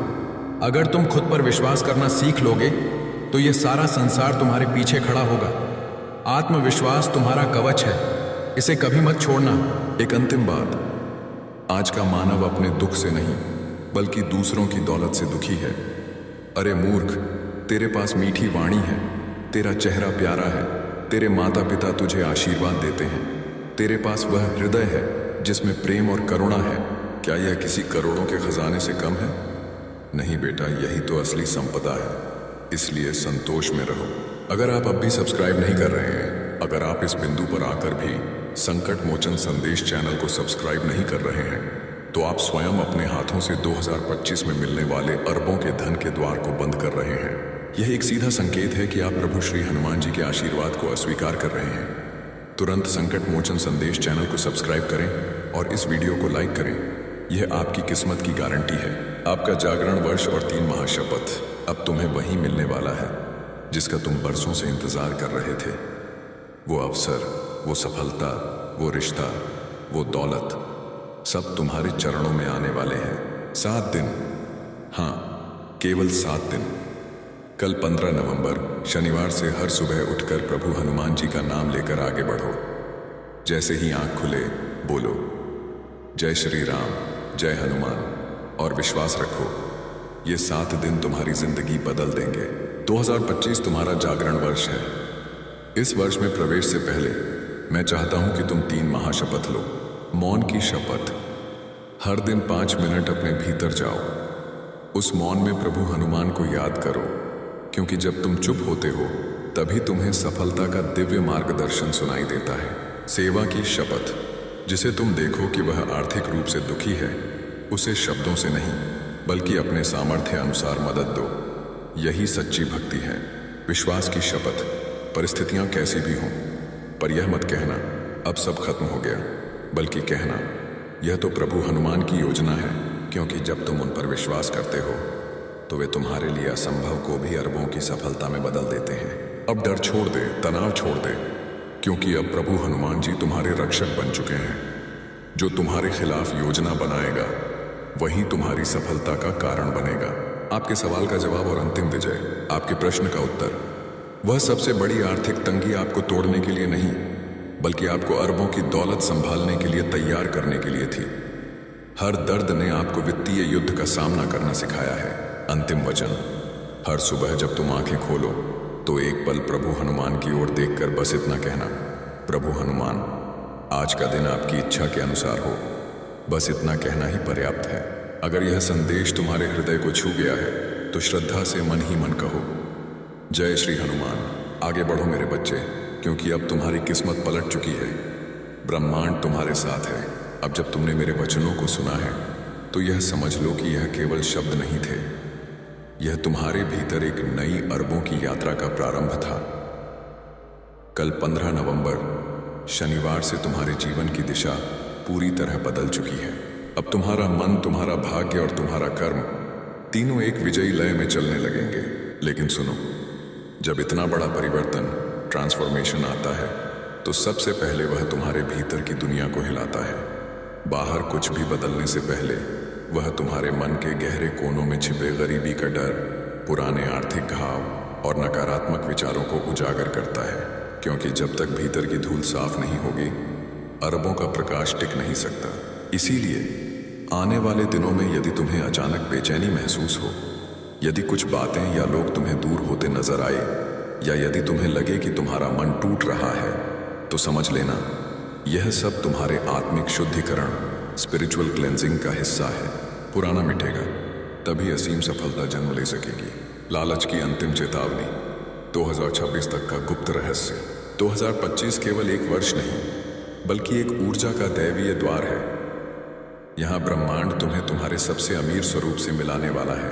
अगर तुम खुद पर विश्वास करना सीख लोगे तो यह सारा संसार तुम्हारे पीछे खड़ा होगा। आत्मविश्वास तुम्हारा कवच है, इसे कभी मत छोड़ना। एक अंतिम बात, आज का मानव अपने दुख से नहीं बल्कि दूसरों की दौलत से दुखी है। अरे मूर्ख, तेरे पास मीठी वाणी है, तेरा चेहरा प्यारा है, तेरे माता पिता तुझे आशीर्वाद देते हैं, तेरे पास वह हृदय है जिसमें प्रेम और करुणा है। क्या यह किसी करोड़ों के खजाने से कम है? नहीं बेटा, यही तो असली संपदा है। इसलिए संतोष में रहो। अगर आप अब भी सब्सक्राइब नहीं कर रहे हैं, अगर आप इस बिंदु पर आकर भी संकट मोचन संदेश चैनल को सब्सक्राइब नहीं कर रहे हैं, तो आप स्वयं अपने हाथों से 2025 में मिलने वाले अरबों के धन के द्वार को बंद कर रहे हैं। यह एक सीधा संकेत है कि आप प्रभु श्री हनुमान जी के आशीर्वाद को अस्वीकार कर रहे हैं। तुरंत संकट मोचन संदेश चैनल को सब्सक्राइब करें और इस वीडियो को लाइक करें। यह आपकी किस्मत की गारंटी है। आपका जागरण वर्ष और 3 महाशपथ अब तुम्हें वही मिलने वाला है जिसका तुम बरसों से इंतजार कर रहे थे। वो अवसर, वो सफलता, वो रिश्ता, वो दौलत, सब तुम्हारे चरणों में आने वाले हैं। 7 दिन, हाँ, केवल 7 दिन। कल 15 नवंबर शनिवार से हर सुबह उठकर प्रभु हनुमान जी का नाम लेकर आगे बढ़ो। जैसे ही आंख खुले बोलो जय श्री राम, जय हनुमान, और विश्वास रखो ये 7 दिन तुम्हारी जिंदगी बदल देंगे। 2025 तुम्हारा जागरण वर्ष है। इस वर्ष में प्रवेश से पहले मैं चाहता हूं कि तुम 3 महाशपथ लो। मौन की शपथ। हर दिन 5 मिनट अपने भीतर जाओ। उस मौन में प्रभु हनुमान को याद करो, क्योंकि जब तुम चुप होते हो तभी तुम्हें सफलता का दिव्य मार्गदर्शन सुनाई देता है। सेवा की शपथ। जिसे तुम देखो कि वह आर्थिक रूप से दुखी है, उसे शब्दों से नहीं बल्कि अपने सामर्थ्य अनुसार मदद दो। यही सच्ची भक्ति है। विश्वास की शपथ, परिस्थितियां कैसी भी हों, पर यह मत कहना अब सब खत्म हो गया, बल्कि कहना यह तो प्रभु हनुमान की योजना है, क्योंकि जब तुम उन पर विश्वास करते हो तो वे तुम्हारे लिए असंभव को भी अरबों की सफलता में बदल देते हैं। अब डर छोड़ दे, तनाव छोड़ दे, क्योंकि अब प्रभु हनुमान जी तुम्हारे रक्षक बन चुके हैं। जो तुम्हारे खिलाफ योजना बनाएगा वही तुम्हारी सफलता का कारण बनेगा। आपके सवाल का जवाब और अंतिम विजय, आपके प्रश्न का उत्तर, वह सबसे बड़ी आर्थिक तंगी आपको तोड़ने के लिए नहीं, बल्कि आपको अरबों की दौलत संभालने के लिए तैयार करने के लिए थी। हर दर्द ने आपको वित्तीय युद्ध का सामना करना सिखाया है। अंतिम वचन, हर सुबह जब तुम आंखें खोलो तो एक पल प्रभु हनुमान की ओर देखकर बस इतना कहना, प्रभु हनुमान, आज का दिन आपकी इच्छा के अनुसार हो। बस इतना कहना ही पर्याप्त है। अगर यह संदेश तुम्हारे हृदय को छू गया है तो श्रद्धा से मन ही मन कहो, जय श्री हनुमान। आगे बढ़ो मेरे बच्चे, क्योंकि अब तुम्हारी किस्मत पलट चुकी है। ब्रह्मांड तुम्हारे साथ है। अब जब तुमने मेरे वचनों को सुना है तो यह समझ लो कि यह केवल शब्द नहीं थे, यह तुम्हारे भीतर एक नई अरबों की यात्रा का प्रारंभ था। कल 15 नवंबर शनिवार से तुम्हारे जीवन की दिशा पूरी तरह बदल चुकी है। अब तुम्हारा मन, तुम्हारा भाग्य और तुम्हारा कर्म तीनों एक विजयी लय में चलने लगेंगे। लेकिन सुनो, जब इतना बड़ा परिवर्तन, ट्रांसफॉर्मेशन आता है तो सबसे पहले वह तुम्हारे भीतर की दुनिया को हिलाता है। बाहर कुछ भी बदलने से पहले वह तुम्हारे मन के गहरे कोनों में छिपे गरीबी का डर, पुराने आर्थिक घाव और नकारात्मक विचारों को उजागर करता है। क्योंकि जब तक भीतर की धूल साफ नहीं होगी, अरबों का प्रकाश टिक नहीं सकता। इसीलिए आने वाले दिनों में यदि तुम्हें अचानक बेचैनी महसूस हो, यदि कुछ बातें या लोग तुम्हें दूर होते नजर आए, या यदि तुम्हें लगे कि तुम्हारा मन टूट रहा है, तो समझ लेना यह सब तुम्हारे आत्मिक शुद्धिकरण, स्पिरिचुअल क्लेंजिंग का हिस्सा है। पुराना मिटेगा, तभी असीम सफलता जन्म ले सकेगी। लालच की अंतिम चेतावनी, 2026 तक का गुप्त रहस्य। 2025 केवल एक वर्ष नहीं, बल्कि एक ऊर्जा का दैवीय द्वार है। यहां ब्रह्मांड तुम्हें तुम्हारे सबसे अमीर स्वरूप से मिलाने वाला है,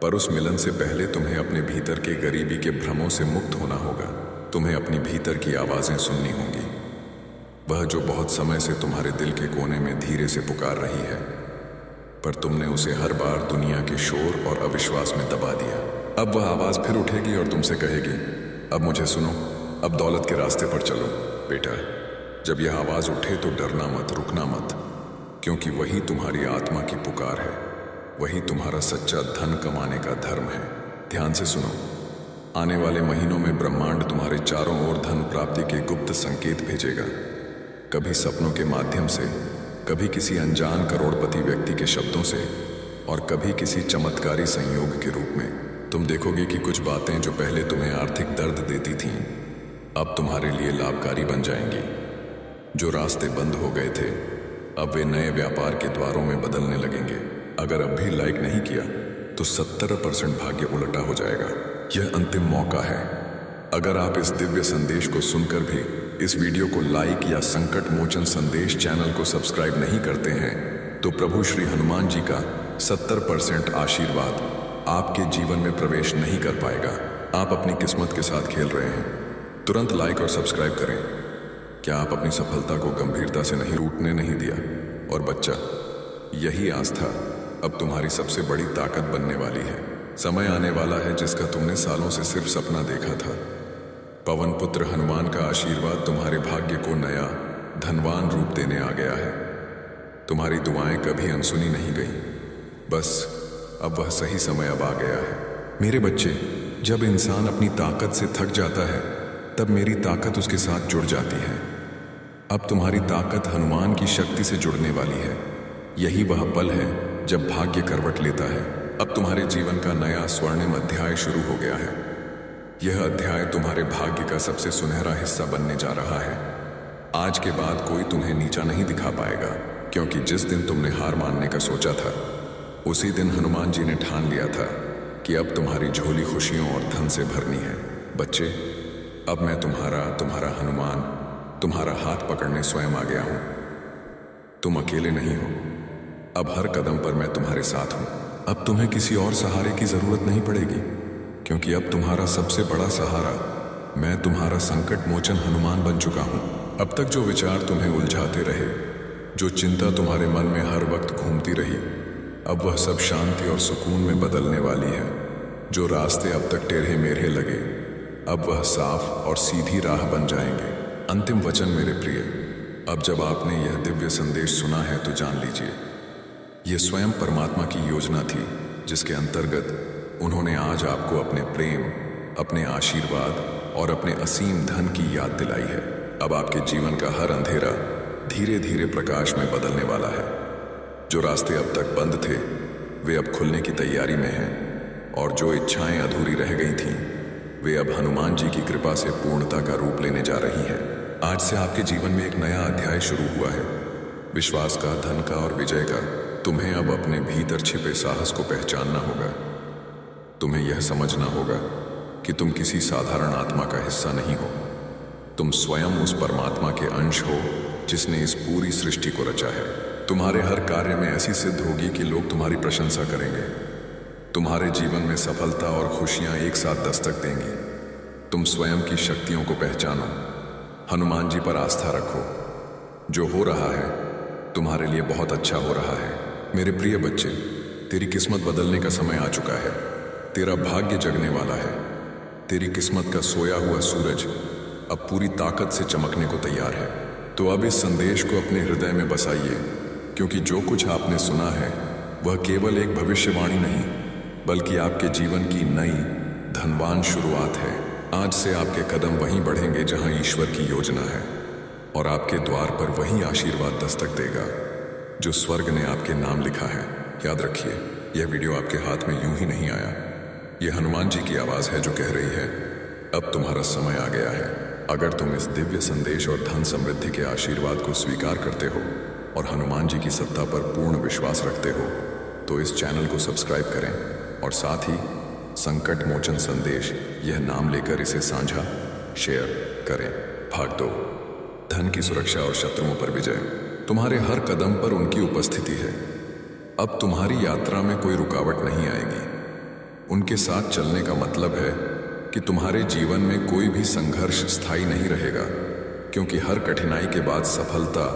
पर उस मिलन से पहले तुम्हें अपने भीतर के गरीबी के भ्रमों से मुक्त होना होगा। तुम्हें अपनी भीतर की आवाजें सुननी होंगी, वह जो बहुत समय से तुम्हारे दिल के कोने में धीरे से पुकार रही है, पर तुमने उसे हर बार दुनिया के शोर और अविश्वास में दबा दिया। अब वह आवाज फिर उठेगी और तुमसे कहेगी, अब मुझे सुनो, अब दौलत के रास्ते पर चलो। बेटा, जब यह आवाज उठे तो डरना मत, रुकना मत, क्योंकि वही तुम्हारी आत्मा की पुकार है, वही तुम्हारा सच्चा धन कमाने का धर्म है। ध्यान से सुनो, आने वाले महीनों में ब्रह्मांड तुम्हारे चारों ओर धन प्राप्ति के गुप्त संकेत भेजेगा। कभी सपनों के माध्यम से, कभी किसी अनजान करोड़पति व्यक्ति के शब्दों से, और कभी किसी चमत्कारी संयोग के रूप में। तुम देखोगे कि कुछ बातें जो पहले तुम्हें आर्थिक दर्द देती थीं, अब तुम्हारे लिए लाभकारी बन जाएंगी। जो रास्ते बंद हो गए थे, अब वे नए व्यापार के द्वारों में बदलने लगेंगे। अगर अब भी लाइक नहीं किया तो 70% भाग्य उलटा हो जाएगा। यह अंतिम मौका है। अगर आप इस दिव्य संदेश को सुनकर भी इस वीडियो को लाइक या संकट मोचन संदेश चैनल को सब्सक्राइब नहीं करते हैं, तो प्रभु श्री हनुमान जी का 70% आशीर्वाद आपके जीवन में प्रवेश नहीं कर पाएगा। आप अपनी किस्मत के साथ खेल रहे हैं। तुरंत लाइक और सब्सक्राइब करें। क्या आप अपनी सफलता को गंभीरता से नहीं टूटने नहीं दिया? और बच्चा, यही आस्था अब तुम्हारी सबसे बड़ी ताकत बनने वाली है। समय आने वाला है जिसका तुमने सालों से सिर्फ सपना देखा था। पवन पुत्र हनुमान का आशीर्वाद तुम्हारे भाग्य को नया धनवान रूप देने आ गया है। तुम्हारी दुआएं कभी अनसुनी नहीं गई, बस अब वह सही समय अब आ गया है। मेरे बच्चे, जब इंसान अपनी ताकत से थक जाता है, तब मेरी ताकत उसके साथ जुड़ जाती है। अब तुम्हारी ताकत हनुमान की शक्ति से जुड़ने वाली है। यही वह पल है जब भाग्य करवट लेता है। अब तुम्हारे जीवन का नया स्वर्णिम अध्याय शुरू हो गया है। यह अध्याय तुम्हारे भाग्य का सबसे सुनहरा हिस्सा बनने जा रहा है। आज के बाद कोई तुम्हें नीचा नहीं दिखा पाएगा, क्योंकि जिस दिन तुमने हार मानने का सोचा था, उसी दिन हनुमान जी ने ठान लिया था कि अब तुम्हारी झोली खुशियों और धन से भरनी है। बच्चे, अब मैं तुम्हारा हनुमान तुम्हारा हाथ पकड़ने स्वयं आ गया हूं। तुम अकेले नहीं हो। अब हर कदम पर मैं तुम्हारे साथ हूं। अब तुम्हें किसी और सहारे की जरूरत नहीं पड़ेगी, क्योंकि अब तुम्हारा सबसे बड़ा सहारा मैं तुम्हारा संकट मोचन हनुमान बन चुका हूं। अब तक जो विचार तुम्हें उलझाते रहे, जो चिंता तुम्हारे मन में हर वक्त घूमती रही, अब वह सब शांति और सुकून में बदलने वाली है। जो रास्ते अब तक टेढ़े मेढ़े लगे, अब वह साफ और सीधी राह बन जाएंगे। अंतिम वचन मेरे प्रिय, अब जब आपने यह दिव्य संदेश सुना है तो जान लीजिए, यह स्वयं परमात्मा की योजना थी, जिसके अंतर्गत उन्होंने आज आपको अपने प्रेम, अपने आशीर्वाद और अपने असीम धन की याद दिलाई है। अब आपके जीवन का हर अंधेरा धीरे धीरे प्रकाश में बदलने वाला है। जो रास्ते अब तक बंद थे वे अब खुलने की तैयारी में हैं, और जो इच्छाएं अधूरी रह गई थीं वे अब हनुमान जी की कृपा से पूर्णता का रूप लेने जा रही हैं। आज से आपके जीवन में एक नया अध्याय शुरू हुआ है, विश्वास का, धन का और विजय का। तुम्हें अब अपने भीतर छिपे साहस को पहचानना होगा। तुम्हें यह समझना होगा कि तुम किसी साधारण आत्मा का हिस्सा नहीं हो। तुम स्वयं उस परमात्मा के अंश हो जिसने इस पूरी सृष्टि को रचा है। तुम्हारे हर कार्य में ऐसी सिद्ध होगी कि लोग तुम्हारी प्रशंसा करेंगे। तुम्हारे जीवन में सफलता और खुशियां एक साथ दस्तक देंगी। तुम स्वयं की शक्तियों को पहचानो, हनुमान जी पर आस्था रखो। जो हो रहा है तुम्हारे लिए बहुत अच्छा हो रहा है। मेरे प्रिय बच्चे, तेरी किस्मत बदलने का समय आ चुका है। तेरा भाग्य जगने वाला है। तेरी किस्मत का सोया हुआ सूरज अब पूरी ताकत से चमकने को तैयार है। तो अब इस संदेश को अपने हृदय में बसाइए, क्योंकि जो कुछ आपने सुना है वह केवल एक भविष्यवाणी नहीं, बल्कि आपके जीवन की नई धनवान शुरुआत है। आज से आपके कदम वहीं बढ़ेंगे जहां ईश्वर की योजना है, और आपके द्वार पर वही आशीर्वाद दस्तक देगा जो स्वर्ग ने आपके नाम लिखा है। याद रखिए, यह वीडियो आपके हाथ में यूं ही नहीं आया। यह हनुमान जी की आवाज है जो कह रही है, अब तुम्हारा समय आ गया है। अगर तुम इस दिव्य संदेश और धन समृद्धि के आशीर्वाद को स्वीकार करते हो और हनुमान जी की सत्ता पर पूर्ण विश्वास रखते हो, तो इस चैनल को सब्सक्राइब करें और साथ ही संकट मोचन संदेश यह नाम लेकर इसे साझा शेयर करें। भाग 2, धन की सुरक्षा और शत्रुओं पर विजय। तुम्हारे हर कदम पर उनकी उपस्थिति है। अब तुम्हारी यात्रा में कोई रुकावट नहीं आएगी। उनके साथ चलने का मतलब है कि तुम्हारे जीवन में कोई भी संघर्ष स्थायी नहीं रहेगा, क्योंकि हर कठिनाई के बाद सफलता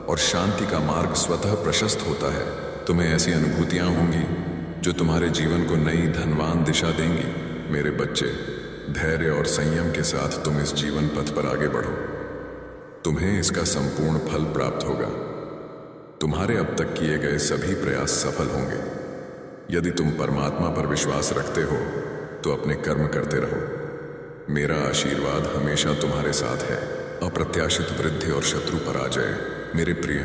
और शांति का मार्ग स्वतः प्रशस्त होता है। तुम्हें ऐसी अनुभूतियां होंगी जो तुम्हारे जीवन को नई धनवान दिशा देंगी। मेरे बच्चे, धैर्य और संयम के साथ तुम इस जीवन पथ पर आगे बढ़ो। तुम्हें इसका संपूर्ण फल प्राप्त होगा। तुम्हारे अब तक किए गए सभी प्रयास सफल होंगे। यदि तुम परमात्मा पर विश्वास रखते हो तो अपने कर्म करते रहो। मेरा आशीर्वाद हमेशा तुम्हारे साथ है। अप्रत्याशित वृद्धि और शत्रु पराजय। मेरे प्रिय,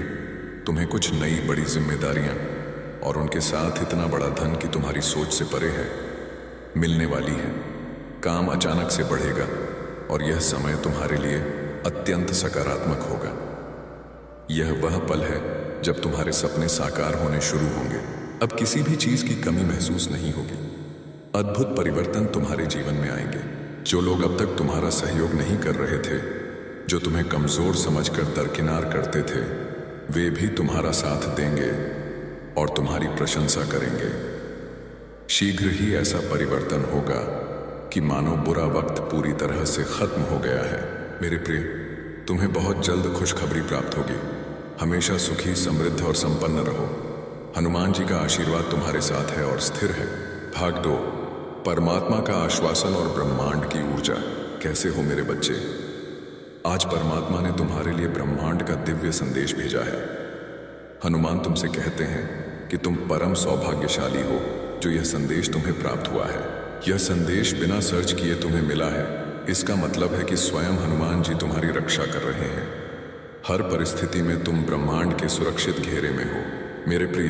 तुम्हें कुछ नई बड़ी जिम्मेदारियां और उनके साथ इतना बड़ा धन कि तुम्हारी सोच से परे है मिलने वाली है। काम अचानक से बढ़ेगा और यह समय तुम्हारे लिए अत्यंत सकारात्मक होगा। यह वह पल है जब तुम्हारे सपने साकार होने शुरू होंगे। अब किसी भी चीज की कमी महसूस नहीं होगी। अद्भुत परिवर्तन तुम्हारे जीवन में आएंगे। जो लोग अब तक तुम्हारा सहयोग नहीं कर रहे थे, जो तुम्हें कमजोर समझकर दरकिनार करते थे, वे भी तुम्हारा साथ देंगे और तुम्हारी प्रशंसा करेंगे। शीघ्र ही ऐसा परिवर्तन होगा कि मानो बुरा वक्त पूरी तरह से खत्म हो गया है। मेरे प्रिय, तुम्हें बहुत जल्द खुशखबरी प्राप्त होगी। हमेशा सुखी, समृद्ध और संपन्न रहो। हनुमान जी का आशीर्वाद तुम्हारे साथ है और स्थिर है। भाग 2, परमात्मा का आश्वासन और ब्रह्मांड की ऊर्जा। कैसे हो मेरे बच्चे? आज परमात्मा ने तुम्हारे लिए ब्रह्मांड का दिव्य संदेश भेजा है। हनुमान तुमसे कहते हैं कि तुम परम सौभाग्यशाली हो जो यह संदेश तुम्हें प्राप्त हुआ है। यह संदेश बिना सर्च किए तुम्हें मिला है। इसका मतलब है कि स्वयं हनुमान जी तुम्हारी रक्षा कर रहे हैं। हर परिस्थिति में तुम ब्रह्मांड के सुरक्षित घेरे में हो। मेरे प्रिय,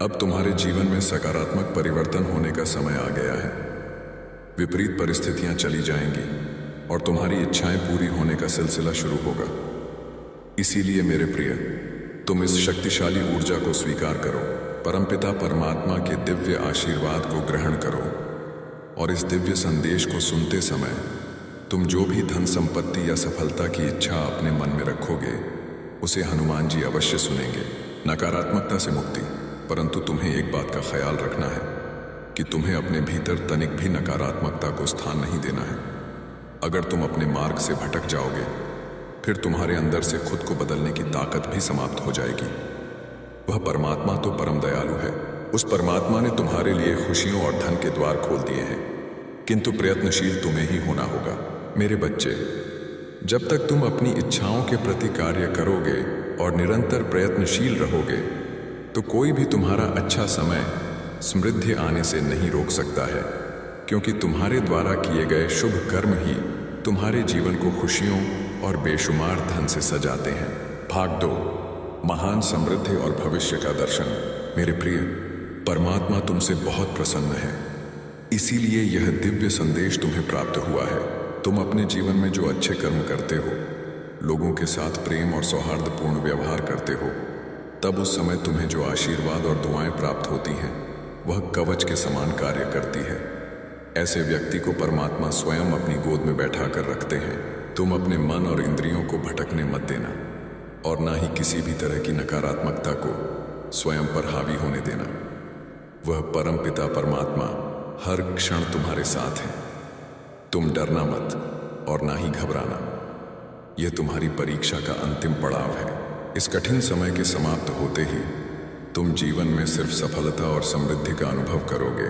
अब तुम्हारे जीवन में सकारात्मक परिवर्तन होने का समय आ गया है। विपरीत परिस्थितियां चली जाएंगी और तुम्हारी इच्छाएं पूरी होने का सिलसिला शुरू होगा। इसीलिए मेरे प्रिय, तुम इस शक्तिशाली ऊर्जा को स्वीकार करो। परमपिता परमात्मा के दिव्य आशीर्वाद को ग्रहण करो और इस दिव्य संदेश को सुनते समय तुम जो भी धन संपत्ति या सफलता की इच्छा अपने मन में रखोगे, उसे हनुमान जी अवश्य सुनेंगे। नकारात्मकता से मुक्ति। परंतु तुम्हें एक बात का ख्याल रखना है कि तुम्हें अपने भीतर तनिक भी नकारात्मकता को स्थान नहीं देना है। अगर तुम अपने मार्ग से भटक जाओगे, फिर तुम्हारे अंदर से खुद को बदलने की ताकत भी समाप्त हो जाएगी। वह परमात्मा तो परम दयालु है। उस परमात्मा ने तुम्हारे लिए खुशियों और धन के द्वार खोल दिए हैं, किंतु प्रयत्नशील तुम्हें ही होना होगा। मेरे बच्चे, जब तक तुम अपनी इच्छाओं के प्रति कार्य करोगे और निरंतर प्रयत्नशील रहोगे, तो कोई भी तुम्हारा अच्छा समय समृद्धि आने से नहीं रोक सकता है, क्योंकि तुम्हारे द्वारा किए गए शुभ कर्म ही तुम्हारे जीवन को खुशियों और बेशुमार धन से सजाते हैं। भाग 2, महान समृद्धि और भविष्य का दर्शन। मेरे प्रिय, परमात्मा तुमसे बहुत प्रसन्न है, इसीलिए यह दिव्य संदेश तुम्हें प्राप्त हुआ है। तुम अपने जीवन में जो अच्छे कर्म करते हो, लोगों के साथ प्रेम और सौहार्दपूर्ण व्यवहार करते हो, तब उस समय तुम्हें जो आशीर्वाद और दुआएं प्राप्त होती हैं, वह कवच के समान कार्य करती है। ऐसे व्यक्ति को परमात्मा स्वयं अपनी गोद में बैठा कर रखते हैं। तुम अपने मन और इंद्रियों को भटकने मत देना और ना ही किसी भी तरह की नकारात्मकता को स्वयं पर हावी होने देना। वह परम पिता परमात्मा हर क्षण तुम्हारे साथ है। तुम डरना मत और ना ही घबराना। यह तुम्हारी परीक्षा का अंतिम पड़ाव है। इस कठिन समय के समाप्त होते ही तुम जीवन में सिर्फ सफलता और समृद्धि का अनुभव करोगे।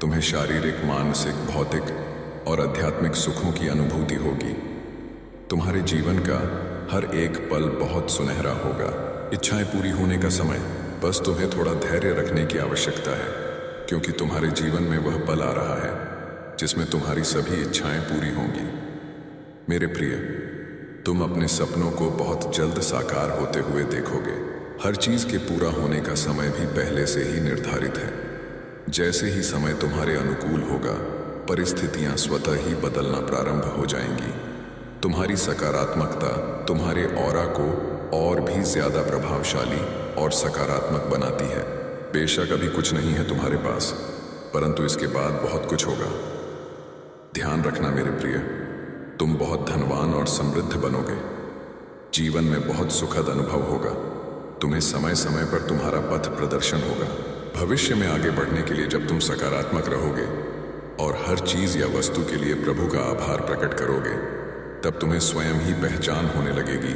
तुम्हें शारीरिक, मानसिक, भौतिक और आध्यात्मिक सुखों की अनुभूति होगी। तुम्हारे जीवन का हर एक पल बहुत सुनहरा होगा। इच्छाएं पूरी होने का समय, बस तुम्हें थोड़ा धैर्य रखने की आवश्यकता है, क्योंकि तुम्हारे जीवन में वह पल आ रहा है जिसमें तुम्हारी सभी इच्छाएं पूरी होंगी। मेरे प्रिय, तुम अपने सपनों को बहुत जल्द साकार होते हुए देखोगे। हर चीज के पूरा होने का समय भी पहले से ही निर्धारित है। जैसे ही समय तुम्हारे अनुकूल होगा, परिस्थितियां स्वतः ही बदलना प्रारंभ हो जाएंगी। तुम्हारी सकारात्मकता तुम्हारे ऑरा को और भी ज्यादा प्रभावशाली और सकारात्मक बनाती है। बेशक अभी कुछ नहीं है तुम्हारे पास, परंतु इसके बाद बहुत कुछ होगा। ध्यान रखना मेरे प्रिय, तुम बहुत धनवान और समृद्ध बनोगे। जीवन में बहुत सुखद अनुभव होगा। तुम्हें समय समय पर तुम्हारा पथ प्रदर्शन होगा। भविष्य में आगे बढ़ने के लिए जब तुम सकारात्मक रहोगे और हर चीज या वस्तु के लिए प्रभु का आभार प्रकट करोगे, तब तुम्हें स्वयं ही पहचान होने लगेगी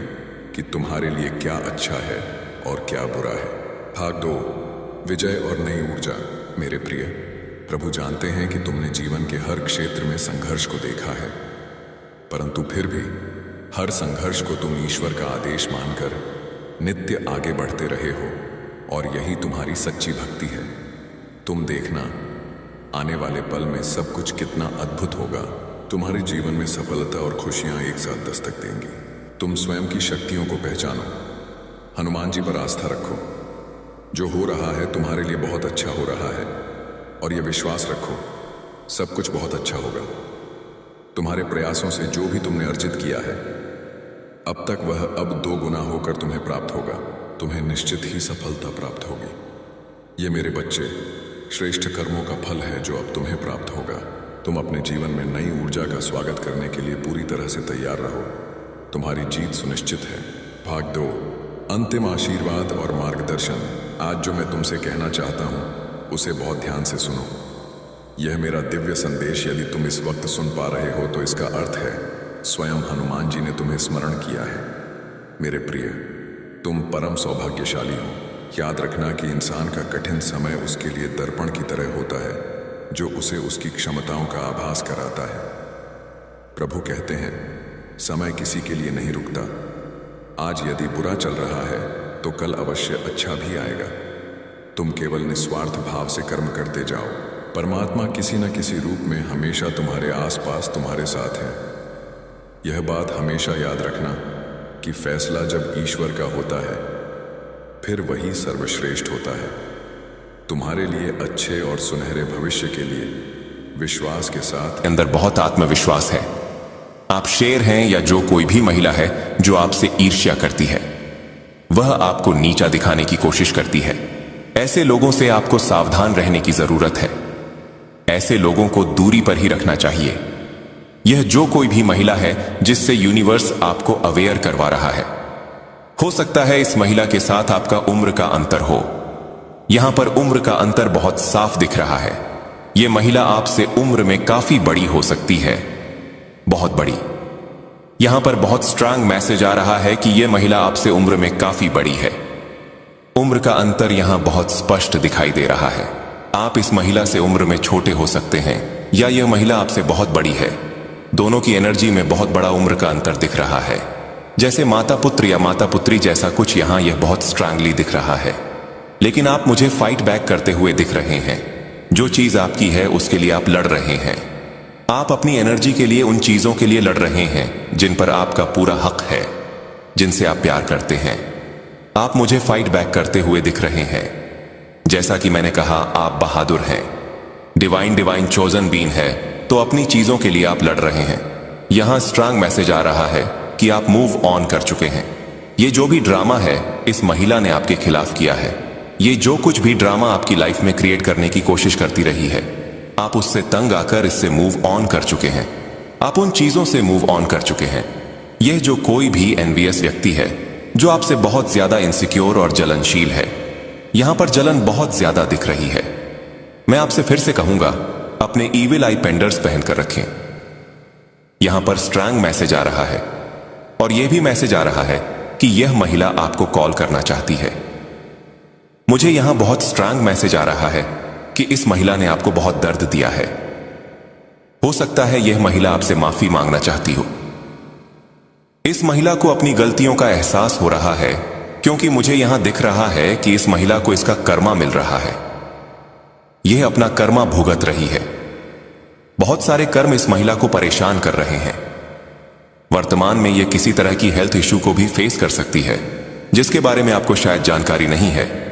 कि तुम्हारे लिए क्या अच्छा है और क्या बुरा है। भाग 2, विजय और नई ऊर्जा। मेरे प्रिय, प्रभु जानते हैं कि तुमने जीवन के हर क्षेत्र में संघर्ष को देखा है, परंतु फिर भी हर संघर्ष को तुम ईश्वर का आदेश मानकर नित्य आगे बढ़ते रहे हो, और यही तुम्हारी सच्ची भक्ति है। तुम देखना, आने वाले पल में सब कुछ कितना अद्भुत होगा। तुम्हारे जीवन में सफलता और खुशियां एक साथ दस्तक देंगी। तुम स्वयं की शक्तियों को पहचानो, हनुमान जी पर आस्था रखो। जो हो रहा है तुम्हारे लिए बहुत अच्छा हो रहा है, और यह विश्वास रखो सब कुछ बहुत अच्छा होगा। तुम्हारे प्रयासों से जो भी तुमने अर्जित किया है अब तक, वह अब 2 गुना होकर तुम्हें प्राप्त होगा। तुम्हें निश्चित ही सफलता प्राप्त होगी। ये मेरे बच्चे, श्रेष्ठ कर्मों का फल है जो अब तुम्हें प्राप्त होगा। तुम अपने जीवन में नई ऊर्जा का स्वागत करने के लिए पूरी तरह से तैयार रहो। तुम्हारी जीत सुनिश्चित है। भाग 2, अंतिम आशीर्वाद और मार्गदर्शन। आज जो मैं तुमसे कहना चाहता हूं, उसे बहुत ध्यान से सुनो। यह मेरा दिव्य संदेश यदि तुम इस वक्त सुन पा रहे हो, तो इसका अर्थ है स्वयं हनुमान जी ने तुम्हें स्मरण किया है। मेरे प्रिय, तुम परम सौभाग्यशाली हो। याद रखना कि इंसान का कठिन समय उसके लिए दर्पण की तरह होता है, जो उसे उसकी क्षमताओं का आभास कराता है। प्रभु कहते हैं, समय किसी के लिए नहीं रुकता। आज यदि बुरा चल रहा है, तो कल अवश्य अच्छा भी आएगा। तुम केवल निस्वार्थ भाव से कर्म करते जाओ। परमात्मा किसी न किसी रूप में हमेशा तुम्हारे आसपास तुम्हारे साथ है। यह बात हमेशा याद रखना कि फैसला जब ईश्वर का होता है, फिर वही सर्वश्रेष्ठ होता है। तुम्हारे लिए अच्छे और सुनहरे भविष्य के लिए विश्वास के साथ अंदर बहुत आत्मविश्वास है। आप शेर हैं या जो कोई भी महिला है जो आपसे ईर्ष्या करती है, वह आपको नीचा दिखाने की कोशिश करती है। ऐसे लोगों से आपको सावधान रहने की जरूरत है। ऐसे लोगों को दूरी पर ही रखना चाहिए। यह जो कोई भी महिला है जिससे यूनिवर्स आपको अवेयर करवा रहा है। हो सकता है इस महिला के साथ आपका उम्र का अंतर हो, यहां पर उम्र का अंतर बहुत साफ दिख रहा है। यह महिला आपसे उम्र में काफी बड़ी हो सकती है, बहुत बड़ी। यहां पर बहुत स्ट्रांग मैसेज आ रहा है कि यह महिला आपसे उम्र में काफी बड़ी है। उम्र का अंतर यहां बहुत स्पष्ट दिखाई दे रहा है। आप इस महिला से उम्र में छोटे हो सकते हैं या यह महिला आपसे बहुत बड़ी है। दोनों की एनर्जी में बहुत बड़ा उम्र का अंतर दिख रहा है, जैसे माता पुत्र या माता पुत्री जैसा कुछ। यहां यह बहुत स्ट्रांगली दिख रहा है, लेकिन आप मुझे फाइट बैक करते हुए दिख रहे हैं। जो चीज आपकी है उसके लिए आप लड़ रहे हैं। आप अपनी एनर्जी के लिए उन चीजों के लिए लड़ रहे हैं जिन पर आपका पूरा हक है, जिनसे आप प्यार करते हैं। आप मुझे फाइट बैक करते हुए दिख रहे हैं। जैसा कि मैंने कहा, आप बहादुर हैं, डिवाइन चोजन बीन है, तो अपनी चीजों के लिए आप लड़ रहे हैं। यहां स्ट्रांग मैसेज आ रहा है कि आप मूव ऑन कर चुके हैं। ये जो भी ड्रामा है इस महिला ने आपके खिलाफ किया है, ये जो कुछ भी ड्रामा आपकी लाइफ में क्रिएट करने की कोशिश करती रही है, आप उससे तंग आकर इससे मूव ऑन कर चुके हैं। आप उन चीजों से मूव ऑन कर चुके हैं। यह जो कोई भी एनवियस व्यक्ति है जो आपसे बहुत ज्यादा इनसिक्योर और जलनशील है, यहां पर जलन बहुत ज्यादा दिख रही है। मैं आपसे फिर से कहूंगा, अपने ईविल आई पेंडर्स पहनकर रखें। यहां पर स्ट्रांग मैसेज आ रहा है और यह भी मैसेज आ रहा है कि यह महिला आपको कॉल करना चाहती है। मुझे यहां बहुत स्ट्रांग मैसेज आ रहा है कि इस महिला ने आपको बहुत दर्द दिया है। हो सकता है यह महिला आपसे माफी मांगना चाहती हो। इस महिला को अपनी गलतियों का एहसास हो रहा है, क्योंकि मुझे यहां दिख रहा है कि इस महिला को इसका कर्मा मिल रहा है। यह अपना कर्मा भुगत रही है। बहुत सारे कर्म इस महिला को परेशान कर रहे हैं। वर्तमान में यह किसी तरह की हेल्थ इश्यू को भी फेस कर सकती है, जिसके बारे में आपको शायद जानकारी नहीं है।